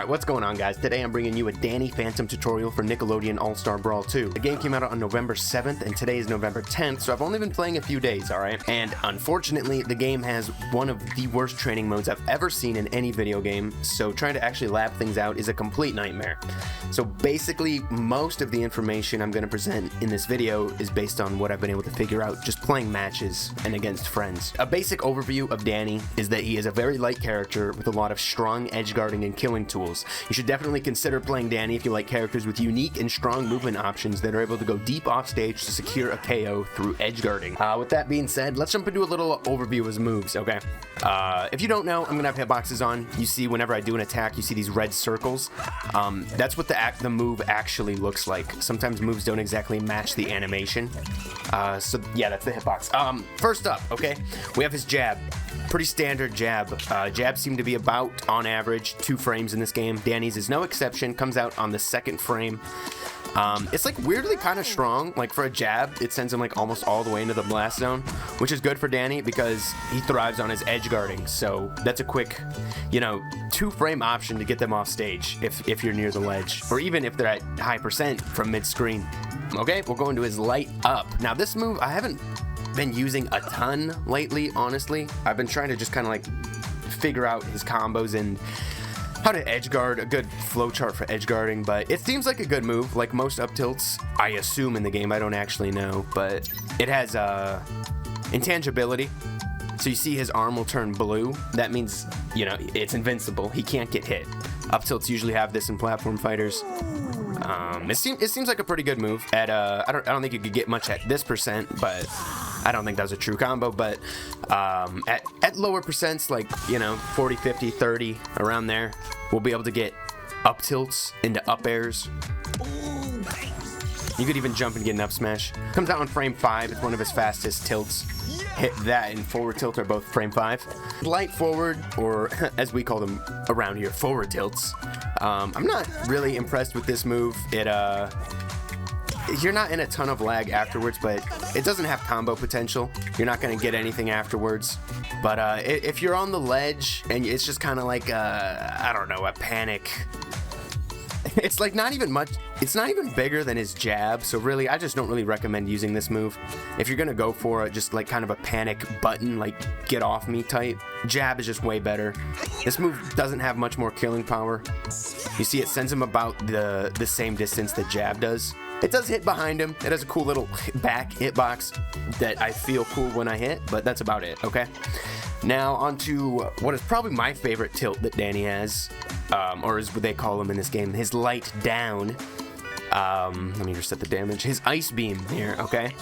Alright, what's going on, guys? Today I'm bringing you a Danny Phantom tutorial for Nickelodeon All-Star Brawl 2. The game came out on November 7th and today is November 10th, so I've only been playing a few days, alright? And unfortunately, the game has one of the worst training modes I've ever seen in any video game, so trying to actually lab things out is a complete nightmare. So basically, most of the information I'm going to present in this video is based on what I've been able to figure out just playing matches and against friends. A basic overview of Danny is that he is a very light character with a lot of strong edge guarding and killing tools. You should definitely consider playing Danny if you like characters with unique and strong movement options that are able to go deep off stage to secure a KO through edge guarding. With that being said, let's jump into a little overview of his moves, okay? If you don't know, I'm gonna have hitboxes on. You see whenever I do an attack, you see these red circles. That's what the move actually looks like. Sometimes moves don't exactly match the animation. So yeah, that's the hitbox. First up, okay, we have his jab. Pretty standard jab. Jabs seem to be about, on average, 2 frames in this game. Danny's is no exception, comes out on the 2nd frame. It's like weirdly kind of strong. Like for a jab, it sends him like almost all the way into the blast zone, which is good for Danny because he thrives on his edge guarding. So that's a quick, 2-frame option to get them off stage if you're near the ledge, or even if they're at high percent from mid-screen. Okay, we'll go into his light up. Now this move, I haven't been using a ton lately, honestly. I've been trying to just kind of like figure out his combos and how to edge guard, a good flowchart for edge guarding, but it seems like a good move. Like most up tilts, I assume in the game, I don't actually know, but it has intangibility. So you see his arm will turn blue. That means, it's invincible. He can't get hit. Up tilts usually have this in platform fighters. It seems like a pretty good move. At I don't think you could get much at this percent, but I don't think that was a true combo. But at lower percents, like 40, 50, 30, around there, we'll be able to get up tilts into up airs. You could even jump and get an up smash. Comes out on frame 5. It's one of his fastest tilts. Hit that and forward tilt are both frame 5. Light forward, or as we call them around here, forward tilts. I'm not really impressed with this move. You're not in a ton of lag afterwards, but it doesn't have combo potential. You're not going to get anything afterwards. But if you're on the ledge and it's just kind of like a panic. It's like not even much. It's not even bigger than his jab. So really, I just don't really recommend using this move. If you're gonna go for just like kind of a panic button, like get off me type, jab is just way better. This move doesn't have much more killing power. You see, it sends him about the same distance that jab does. It does hit behind him. It has a cool little back hitbox that I feel cool when I hit, but that's about it. Okay. Now onto what is probably my favorite tilt that Danny has. Or is what they call him in this game, his light down. Let me reset the damage. His ice beam here, okay?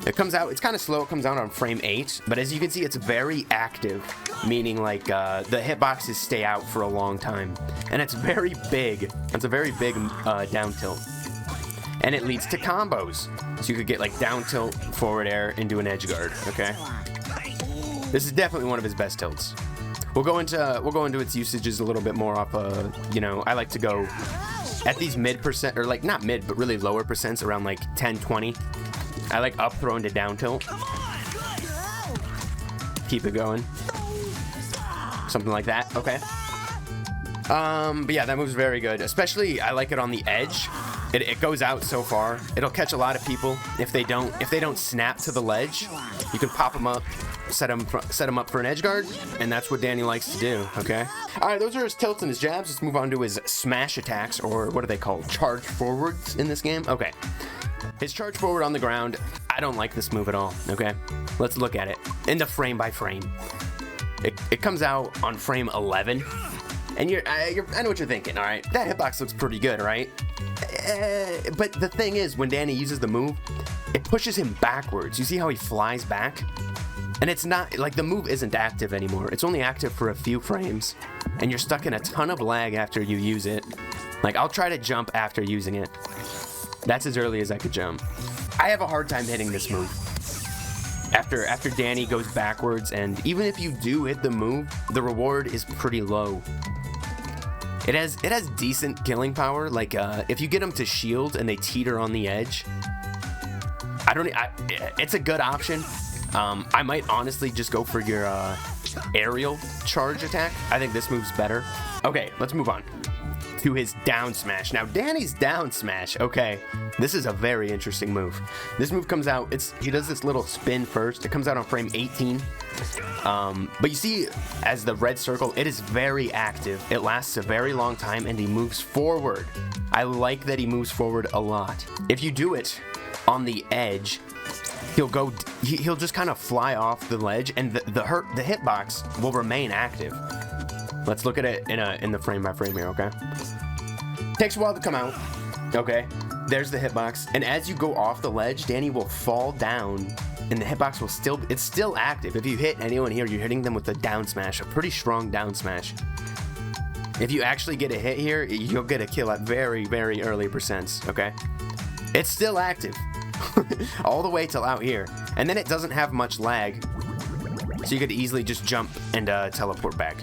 It comes out, it's kind of slow, it comes out on frame 8, but as you can see, it's very active, meaning like the hitboxes stay out for a long time. And it's very big. It's a very big down tilt. And it leads to combos. So you could get like down tilt, forward air, into an edge guard, okay? This is definitely one of his best tilts. We'll go into its usages a little bit more off I like to go at these mid percent, or like not mid but really lower percents, around like 10, 20. I like up throw into down tilt. Keep it going. Something like that, okay. But yeah, that move's very good. Especially I like it on the edge. It goes out so far. It'll catch a lot of people if they don't snap to the ledge. You can pop them up, set them up for an edge guard, and that's what Danny likes to do. Okay. All right, those are his tilts and his jabs. Let's move on to his smash attacks, or what are they called? Charge forwards in this game. Okay. His charge forward on the ground. I don't like this move at all. Okay. Let's look at it in the frame by frame. It comes out on frame 11, and I know what you're thinking. All right, that hitbox looks pretty good, right? But the thing is, when Danny uses the move, it pushes him backwards. You see how he flies back? And it's not, like, the move isn't active anymore. It's only active for a few frames, and you're stuck in a ton of lag after you use it. Like, I'll try to jump after using it. That's as early as I could jump. I have a hard time hitting this move. After Danny goes backwards, and even if you do hit the move, the reward is pretty low. It has decent killing power. Like if you get them to shield and they teeter on the edge, it's a good option. I might honestly just go for your aerial charge attack. I think this move's better. Okay, let's move on. to his down smash. Now, Danny's down smash, okay, this is a very interesting move. This move comes out, he does this little spin first. It comes out on frame 18. But you see, as the red circle, it is very active. It lasts a very long time, and he moves forward. I like that he moves forward a lot. If you do it on the edge, he'll just kind of fly off the ledge, and the hitbox will remain active. Let's look at it in the frame by frame here, okay? Takes a while to come out. Okay, there's the hitbox, and as you go off the ledge, Danny will fall down, and the hitbox will it's still active. If you hit anyone here, you're hitting them with a down smash, a pretty strong down smash. If you actually get a hit here, you'll get a kill at very, very early percents, okay? It's still active all the way till out here, and then it doesn't have much lag, so you could easily just jump and teleport back.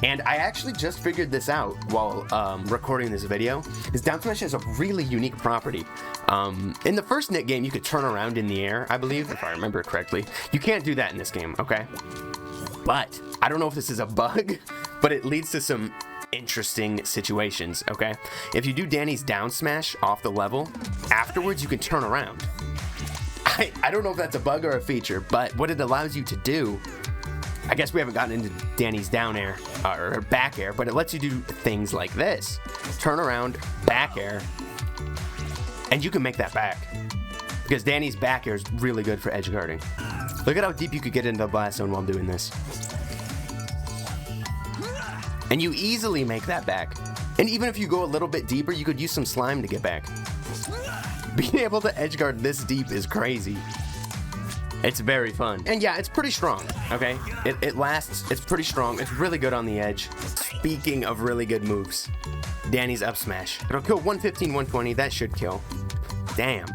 And I actually just figured this out while recording this video. His down smash has a really unique property. In the first Nick game, you could turn around in the air, I believe, if I remember correctly. You can't do that in this game, okay? But I don't know if this is a bug, but it leads to some interesting situations, okay? If you do Danny's down smash off the level, afterwards you can turn around. I don't know if that's a bug or a feature, but what it allows you to do, I guess we haven't gotten into Danny's down air or back air, but it lets you do things like this. Turn around, back air, and you can make that back. Because Danny's back air is really good for edge guarding. Look at how deep you could get into the blast zone while doing this. And you easily make that back. And even if you go a little bit deeper, you could use some slime to get back. Being able to edge guard this deep is crazy. It's very fun. And yeah, it's pretty strong, okay? It lasts, it's pretty strong. It's really good on the edge. Speaking of really good moves, Danny's up smash. It'll kill 115, 120. That should kill. Damn.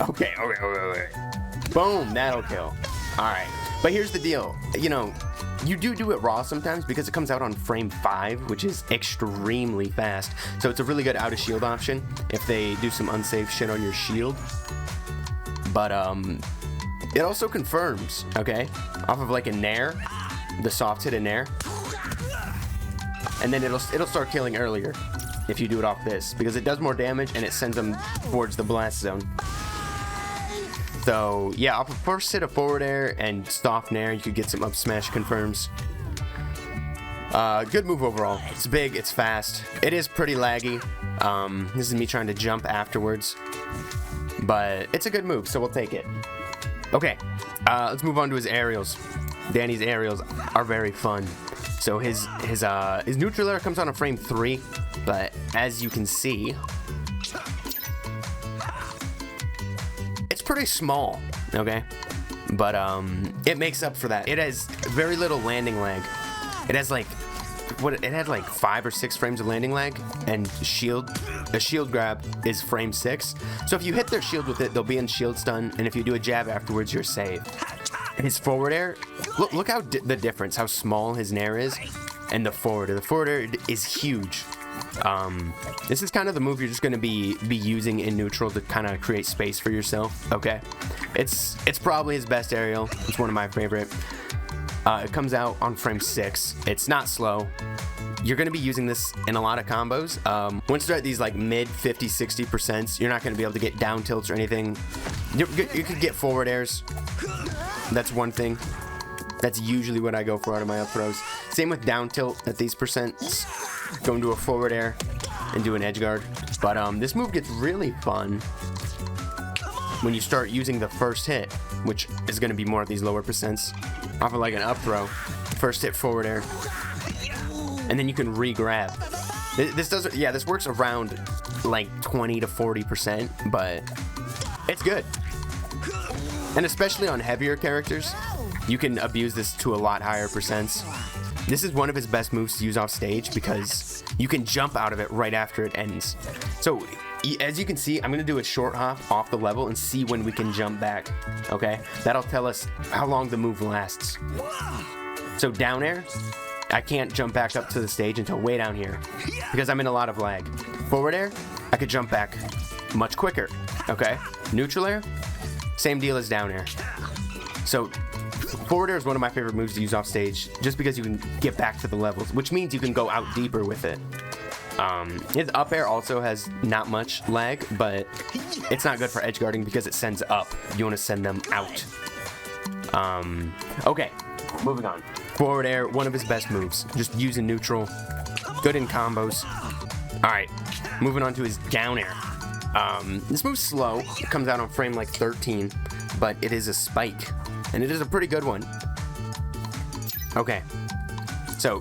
Okay. Boom, that'll kill. All right, but here's the deal. You know, you do it raw sometimes because it comes out on frame 5, which is extremely fast. So it's a really good out of shield option if they do some unsafe shit on your shield. But it also confirms, okay, off of like a nair, the soft hit a nair, and then it'll start killing earlier if you do it off this, because it does more damage and it sends them towards the blast zone. So yeah, off of first hit of forward air and soft nair, you could get some up smash confirms. Good move overall. It's big, it's fast. It is pretty laggy. This is me trying to jump afterwards, but it's a good move, so we'll take it. Okay, let's move on to his aerials. Danny's aerials are very fun. So his neutral air comes on a frame 3, but as you can see, it's pretty small, okay? But it makes up for that. It has very little landing lag. It has like it had like 5 or 6 frames of landing lag, and a shield grab is frame 6. So if you hit their shield with it, they'll be in shield stun, and if you do a jab afterwards, you're safe. His forward air, look how the difference, how small his nair is, and the forward air is huge. This is kind of the move you're just going to be using in neutral to kind of create space for yourself, okay? It's probably his best aerial. It's one of my favorite. It comes out on frame 6. It's not slow. You're going to be using this in a lot of combos. Once you're at these like mid 50-60%, you're not going to be able to get down tilts or anything. You could get forward airs. That's one thing. That's usually what I go for out of my up throws. Same with down tilt at these percents. Go into a forward air and do an edge guard. But this move gets really fun when you start using the first hit, which is going to be more at these lower percents. Off of like an up throw, first hit forward air, and then you can re-grab. This works around like 20 to 40%, but it's good. And especially on heavier characters, you can abuse this to a lot higher percents. This is one of his best moves to use off stage because you can jump out of it right after it ends. So as you can see, I'm going to do a short hop off the level and see when we can jump back, okay? That'll tell us how long the move lasts. So down air, I can't jump back up to the stage until way down here because I'm in a lot of lag. Forward air, I could jump back much quicker, okay? Neutral air, same deal as down air. So Forward air is one of my favorite moves to use off stage, just because you can get back to the levels, which means you can go out deeper with it. His up air also has not much lag, but it's not good for edge guarding because it sends up. You want to send them out. Okay, moving on. Forward air, one of his best moves. Just using neutral, good in combos. All right, moving on to his down air. This move's slow. It comes out on frame like 13, but it is a spike, and it is a pretty good one. Okay, so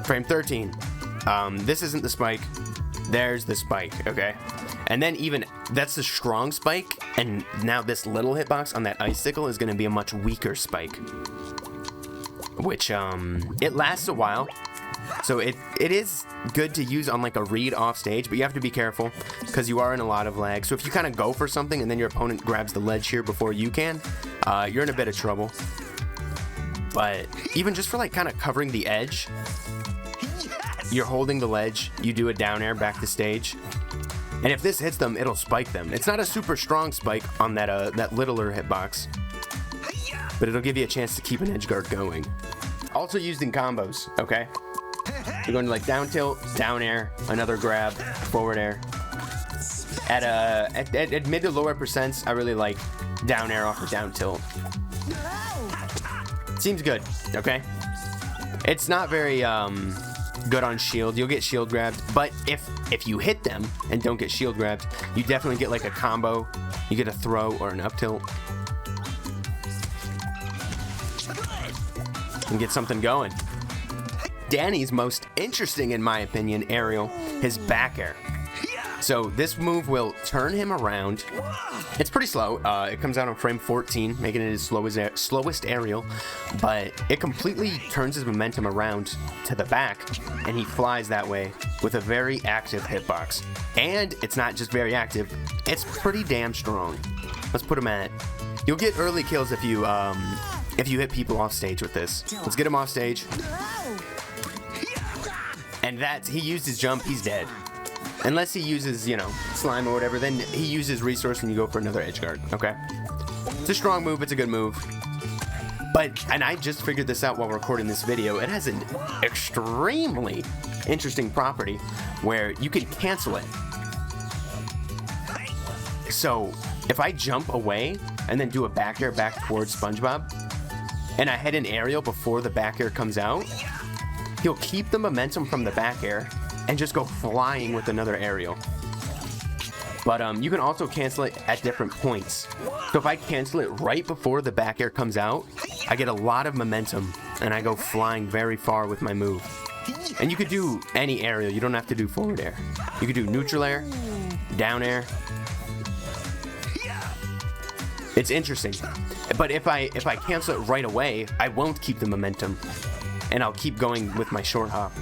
frame 13. This isn't the spike. There's the spike, okay? And then even, that's the strong spike, and now this little hitbox on that icicle is gonna be a much weaker spike. Which, it lasts a while. So it is good to use on like a read off stage, but you have to be careful because you are in a lot of lag. So if you kind of go for something and then your opponent grabs the ledge here before you can, you're in a bit of trouble. But even just for like kind of covering the edge, you're holding the ledge, you do a down air back to stage, and if this hits them, it'll spike them. It's not a super strong spike on that that littler hitbox, but it'll give you a chance to keep an edge guard going. Also used in combos, okay? You're going to like down tilt, down air, another grab, forward air. At mid to lower percents, I really like down air off the down tilt. Seems good, okay? It's not very good on shield. You'll get shield grabbed, but if you hit them and don't get shield grabbed, you definitely get like a combo. You get a throw or an up tilt. And get something going. Danny's most interesting, in my opinion, aerial, his back air. So this move will turn him around. It's pretty slow. It comes out on frame 14, making it his slowest aerial, but it completely turns his momentum around to the back, and he flies that way with a very active hitbox. And it's not just very active, it's pretty damn strong. Let's put him at. You'll get early kills if you hit people off stage with this. Let's get him off stage. And he used his jump, he's dead. Unless he uses, you know, slime or whatever, then he uses resource and you go for another edge guard, okay? It's a strong move, it's a good move. And I just figured this out while recording this video, it has an extremely interesting property where you can cancel it. So, if I jump away and then do a back air back towards SpongeBob, and I hit an aerial before the back air comes out, he'll keep the momentum from the back air and just go flying with another aerial. But you can also cancel it at different points. So if I cancel it right before the back air comes out, I get a lot of momentum and I go flying very far with my move. And you could do any aerial, you don't have to do forward air. You could do neutral air, down air. It's interesting. But if I cancel it right away, I won't keep the momentum and I'll keep going with my short hop.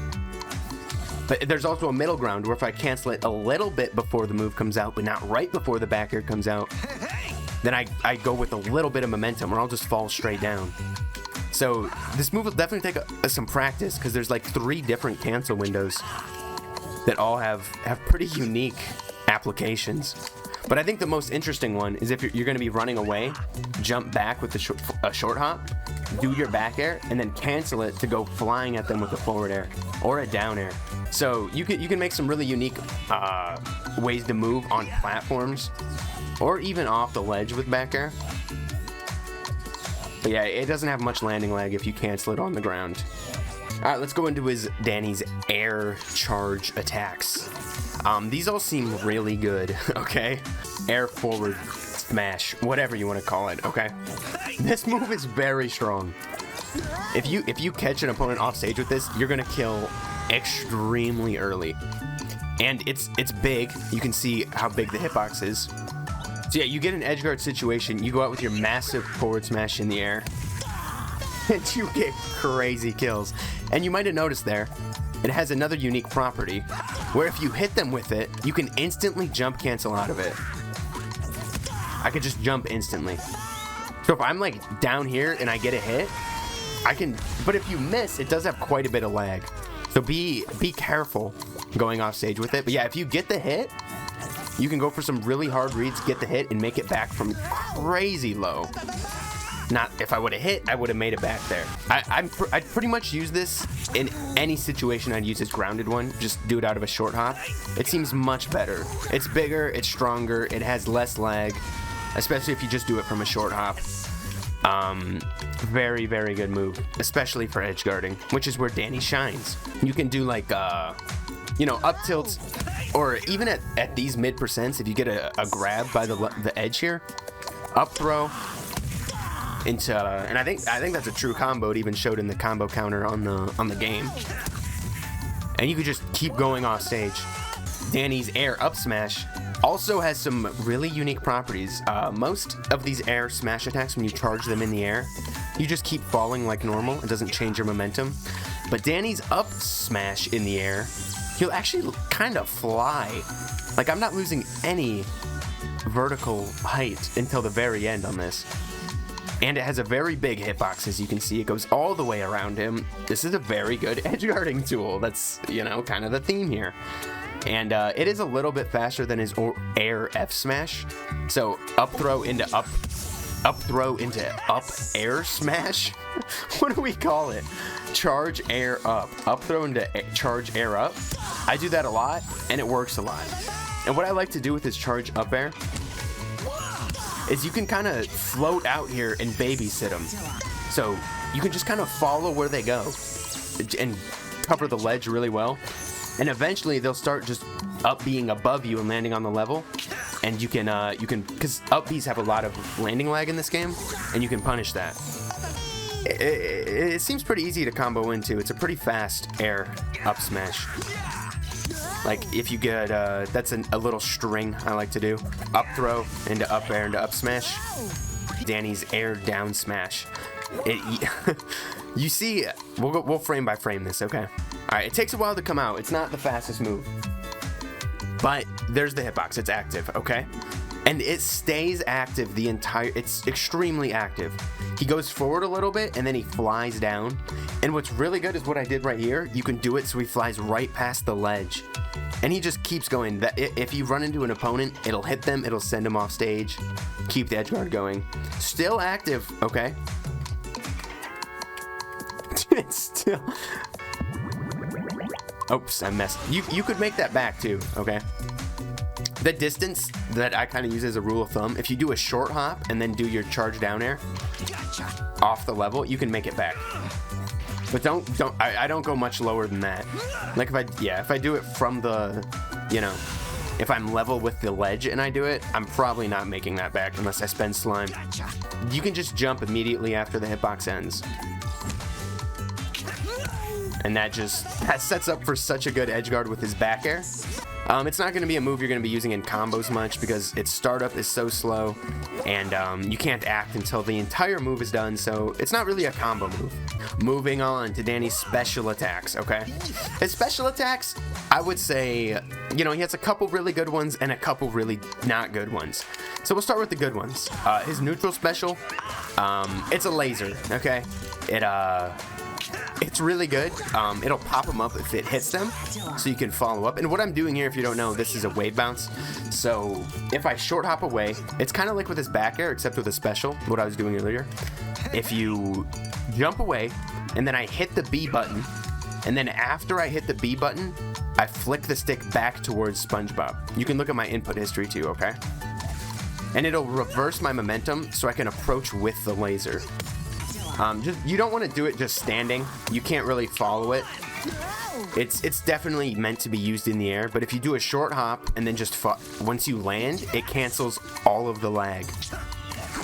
But there's also a middle ground where if I cancel it a little bit before the move comes out, but not right before the back air comes out, then I go with a little bit of momentum or I'll just fall straight down. So this move will definitely take some practice because there's like 3 different cancel windows that all have pretty unique applications. But I think the most interesting one is if you're going to be running away, jump back with a short hop, do your back air, and then cancel it to go flying at them with a forward air or a down air. So you can make some really unique ways to move on platforms or even off the ledge with back air. But yeah, it doesn't have much landing lag if you cancel it on the ground. Alright, let's go into Danny's air charge attacks. These all seem really good, okay? Air forward smash, whatever you want to call it, okay? This move is very strong. If you catch an opponent off stage with this, you're gonna kill extremely early. And it's big. You can see how big the hitbox is. So yeah, you get an edge guard situation, you go out with your massive forward smash in the air, and you get crazy kills. And you might have noticed there, it has another unique property, where if you hit them with it, you can instantly jump cancel out of it. I could just jump instantly. So if I'm like down here and I get a hit, I can, but if you miss, it does have quite a bit of lag. So be careful going off stage with it. But yeah, if you get the hit, you can go for some really hard reads, get the hit, and make it back from crazy low. Not if I would have hit, I would have made it back there. I'd pretty much use this in any situation. I'd use this grounded one. Just do it out of a short hop. It seems much better. It's bigger, it's stronger, it has less lag, especially if you just do it from a short hop. Very, very good move, especially for edge guarding, which is where Danny shines. You can do like, you know, up tilts, or even at these mid percents, if you get a grab by the edge here, up throw into, and I think that's a true combo. It even showed in the combo counter on the game. And you could just keep going off stage. Danny's air up smash also has some really unique properties. Most of these air smash attacks, when you charge them in the air, you just keep falling like normal. It doesn't change your momentum. But Danny's up smash in the air, he'll actually kind of fly. Like, I'm not losing any vertical height until the very end on this. And it has a very big hitbox, as you can see. It goes all the way around him. This is a very good edge guarding tool. That's, you know, kind of the theme here. And it is a little bit faster than his air F smash. So up throw into up throw into up air smash. What do we call it? Charge air up throw into charge air up. I do that a lot, and it works a lot. And what I like to do with this charge up air is you can kind of float out here and babysit them. So you can just kind of follow where they go and cover the ledge really well. And eventually they'll start just up being above you and landing on the level. And you can, because up Bs have a lot of landing lag in this game, and you can punish that. It seems pretty easy to combo into. It's a pretty fast air up smash. Like if you get, that's a little string I like to do. Up throw into up air into up smash. Danny's air down smash. You see, we'll frame by frame this, okay? All right, it takes a while to come out. It's not the fastest move, but there's the hitbox. It's active, okay? And it stays active the entire, it's extremely active. He goes forward a little bit and then he flies down. And what's really good is what I did right here. You can do it so he flies right past the ledge. And he just keeps going. If you run into an opponent, it'll hit them, it'll send them off stage. Keep the edge guard going. Still active, okay? It's still... Oops, I messed. You could make that back too, okay? The distance that I kind of use as a rule of thumb, if you do a short hop and then do your charge down air off the level, you can make it back. But I don't go much lower than that. Like if I do it from the, you know, if I'm level with the ledge and I do it, I'm probably not making that back unless I spend slime. You can just jump immediately after the hitbox ends. And that sets up for such a good edge guard with his back air. It's not going to be a move you're going to be using in combos much because its startup is so slow, and you can't act until the entire move is done, so it's not really a combo move. Moving on to Danny's special attacks, okay? His special attacks, I would say, you know, he has a couple really good ones and a couple really not good ones. So we'll start with the good ones. His neutral special, it's a laser, okay? It's really good. It'll pop them up if it hits them, so you can follow up. And what I'm doing here, if you don't know, this is a wave bounce. So if I short hop away, it's kind of like with his back air, except with a special, what I was doing earlier. If you jump away, and then I hit the B button, and then after I hit the B button, I flick the stick back towards SpongeBob. You can look at my input history too, okay? And it'll reverse my momentum so I can approach with the laser. You don't want to do it just standing. You can't really follow it. It's definitely meant to be used in the air, but if you do a short hop and then just once you land, it cancels all of the lag.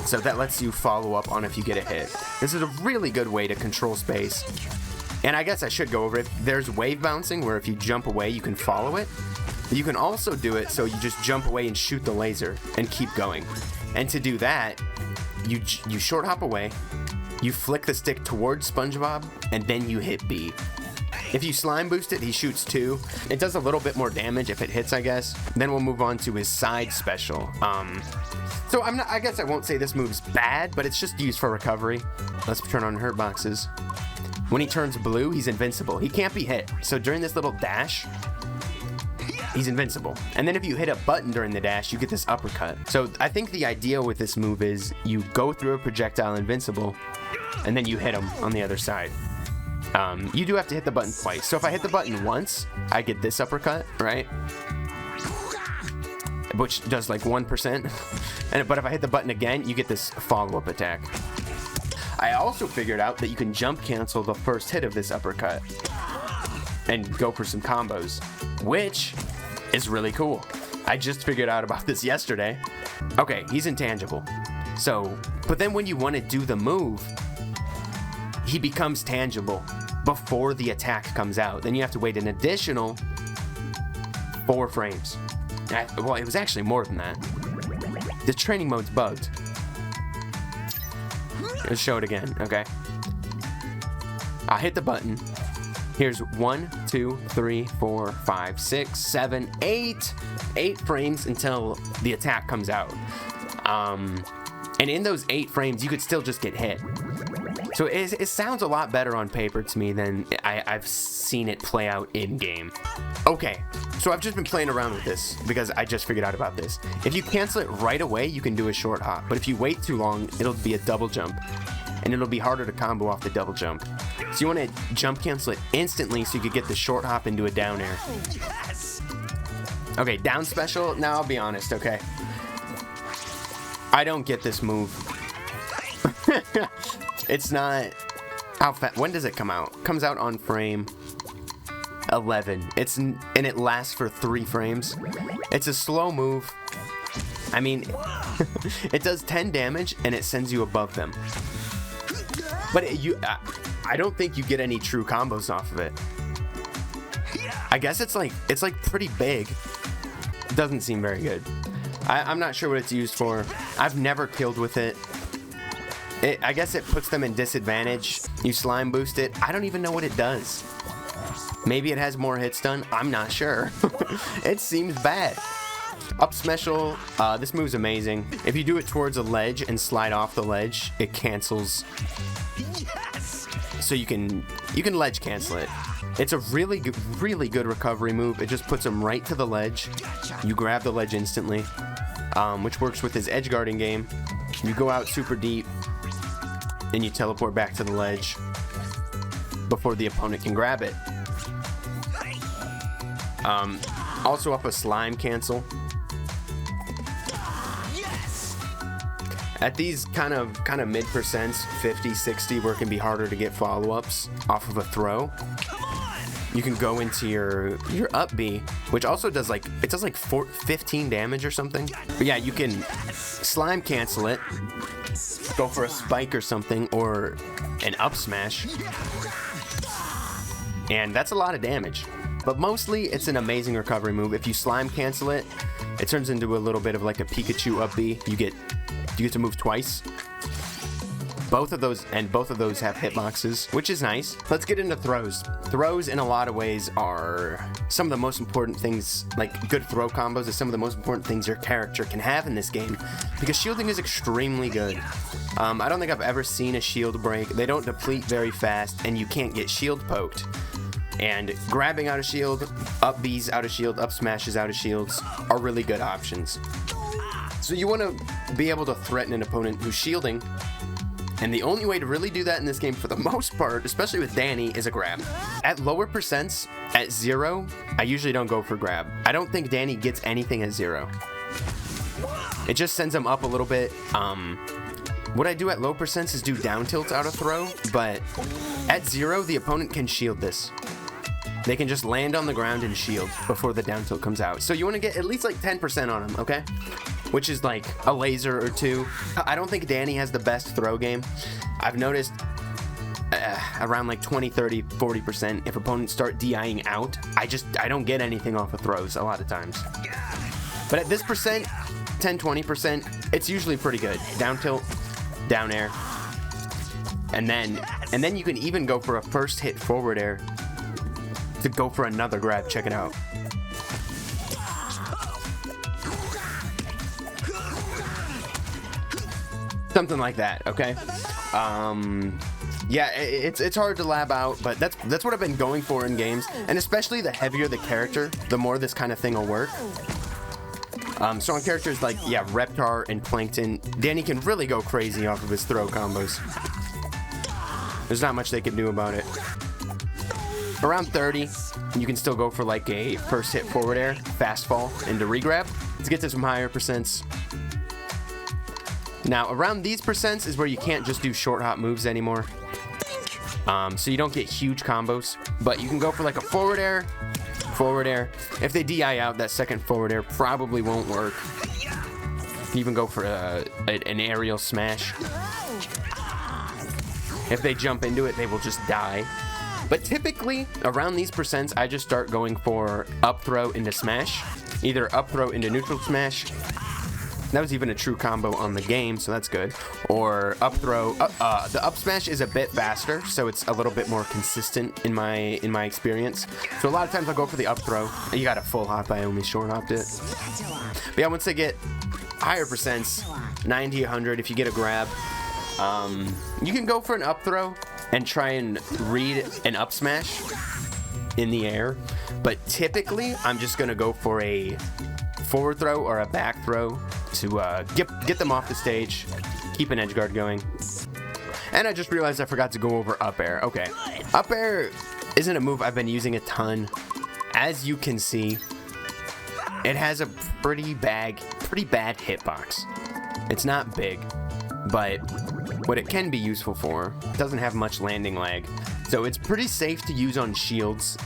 So that lets you follow up on if you get a hit. This is a really good way to control space. And I guess I should go over it. There's wave bouncing, where if you jump away, you can follow it. You can also do it so you just jump away and shoot the laser and keep going. And to do that, you short hop away, you flick the stick towards SpongeBob, and then you hit B. If you slime boost it, he shoots 2. It does a little bit more damage if it hits, I guess. Then we'll move on to his side special. So I guess I won't say this move's bad, but it's just used for recovery. Let's turn on hurt boxes. When he turns blue, he's invincible. He can't be hit. So during this little dash, he's invincible. And then if you hit a button during the dash, you get this uppercut. So I think the idea with this move is you go through a projectile invincible, and then you hit him on the other side. You do have to hit the button twice. So if I hit the button once, I get this uppercut, right? Which does like 1%. But if I hit the button again, you get this follow-up attack. I also figured out that you can jump cancel the first hit of this uppercut and go for some combos, which is really cool. I just figured out about this yesterday. Okay, he's intangible. So, but then when you want to do the move, he becomes tangible before the attack comes out. Then you have to wait an additional 4 frames. Well, it was actually more than that. The training mode's bugged. Let's show it again, okay? I'll hit the button. Here's 1, 2, 3, 4, 5, 6, 7, 8. 8 frames until the attack comes out. And in those 8 frames, you could still just get hit. So it sounds a lot better on paper to me than I've seen it play out in-game. Okay, so I've just been playing around with this because I just figured out about this. If you cancel it right away, you can do a short hop. But if you wait too long, it'll be a double jump. And it'll be harder to combo off the double jump. So you want to jump cancel it instantly so you could get the short hop into a down air. Okay, down special. Now I'll be honest, okay? I don't get this move. It's not... How fast? When does it come out? It comes out on frame 11. And it lasts for 3 frames. It's a slow move. I mean, it does 10 damage and it sends you above them. But I don't think you get any true combos off of it. I guess it's like pretty big. It doesn't seem very good. I'm not sure what it's used for. I've never killed with it. I guess it puts them in disadvantage. You slime boost it. I don't even know what it does. Maybe it has more hits done. I'm not sure. It seems bad. Up special. This move's amazing. If you do it towards a ledge and slide off the ledge, it cancels. So you can ledge cancel it. It's a really good recovery move. It just puts him right to the ledge. You grab the ledge instantly, which works with his edge guarding game. You go out super deep, and you teleport back to the ledge before the opponent can grab it. Also up a slime cancel. At these kind of mid percents, 50, 60, where it can be harder to get follow-ups off of a throw, you can go into your up B, which also does like 15 damage or something. But yeah, you can slime cancel it, go for a spike or something, or an up smash, and that's a lot of damage. But mostly, it's an amazing recovery move. If you slime cancel it, it turns into a little bit of like a Pikachu up B. You get to move twice. Both of those have hitboxes, which is nice. Let's get into throws. Throws, in a lot of ways, are some of the most important things. Like, good throw combos is some of the most important things your character can have in this game, because shielding is extremely good. I don't think I've ever seen a shield break. They don't deplete very fast, and you can't get shield poked. And grabbing out of shield, up Bs out of shield, up smashes out of shields are really good options. So you want to be able to threaten an opponent who's shielding, and the only way to really do that in this game for the most part, especially with Danny, is a grab. At lower percents, at 0, I usually don't go for grab. I don't think Danny gets anything at 0. It just sends him up a little bit. What I do at low percents is do down tilts out of throw, but at 0, the opponent can shield this. They can just land on the ground and shield before the down tilt comes out. So you want to get at least like 10% on them, okay? Which is like a laser or 2. I don't think Danny has the best throw game. I've noticed around like 20, 30, 40%. If opponents start DIing out, I don't get anything off of throws a lot of times. But at this percent, 10, 20%, it's usually pretty good. Down tilt, down air. And then you can even go for a first hit forward air to go for another grab. Check it out. Something like that, okay? Yeah, it's hard to lab out, but that's what I've been going for in games, and especially the heavier the character, the more this kind of thing will work. So on characters like, yeah, Reptar and Plankton, Danny can really go crazy off of his throw combos. There's not much they can do about it. Around 30, you can still go for like a first hit forward air, fast fall into regrab. Let's get to some higher percents. Now, around these percents is where you can't just do short hop moves anymore. So you don't get huge combos, but you can go for like a forward air. If they DI out, that second forward air probably won't work. You can even go for an aerial smash. If they jump into it, they will just die. But typically, around these percents, I just start going for up throw into smash. Either up throw into neutral smash. That was even a true combo on the game, so that's good. Or up throw. The up smash is a bit faster, so it's a little bit more consistent in my experience. So a lot of times I'll go for the up throw. You got a full hop, I only short hopped it. But yeah, once they get higher percents, 90, 100, if you get a grab, you can go for an up throw and try and read an up smash in the air. But typically, I'm just gonna go for a forward throw or a back throw to get them off the stage, keep an edge guard going. And I just realized I forgot to go over up air. Okay, up air isn't a move I've been using a ton. As you can see, it has a pretty bad hitbox. It's not big, but what it can be useful for, it doesn't have much landing lag. So it's pretty safe to use on shields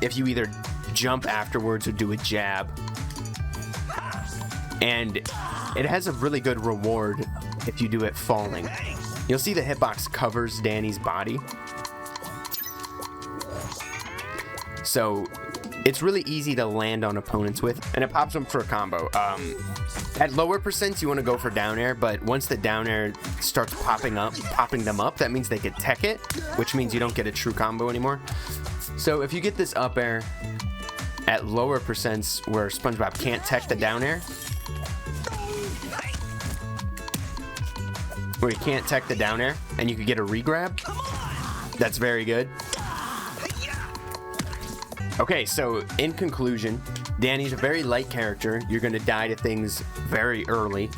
if you either jump afterwards or do a jab. And it has a really good reward if you do it falling. You'll see the hitbox covers Danny's body. So it's really easy to land on opponents with, and it pops them for a combo. At lower percents, you want to go for down air, but once the down air starts popping them up, that means they could tech it, which means you don't get a true combo anymore. So if you get this up air at lower percents where SpongeBob can't tech the down air, where you can't tech the down air, and you could get a regrab, that's very good. Okay, so in conclusion, Danny's a very light character. You're going to die to things very early,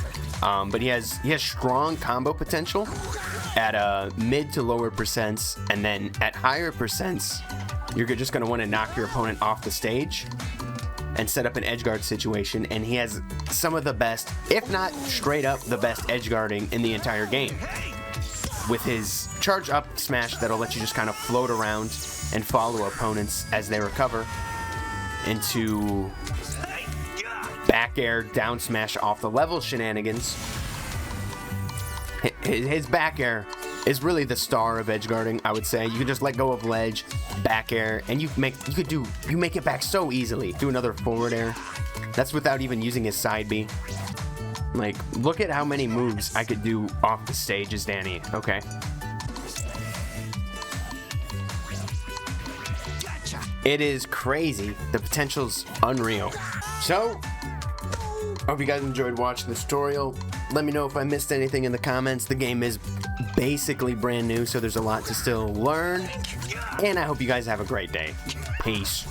but he has strong combo potential at mid to lower percents, and then at higher percents, you're just going to want to knock your opponent off the stage and set up an edge guard situation, and he has some of the best, if not straight up the best edge guarding in the entire game. With his charge up smash that'll let you just kind of float around and follow opponents as they recover into back air down smash off the level shenanigans. His back air is really the star of edge guarding, I would say. You can just let go of ledge, back air, and you make it back so easily. Do another forward air. That's without even using his side B. Like, look at how many moves I could do off the stage as Danny. Okay. It is crazy. The potential's unreal. So, hope you guys enjoyed watching the tutorial. Let me know if I missed anything in the comments. The game is basically brand new, so there's a lot to still learn. And I hope you guys have a great day. Peace.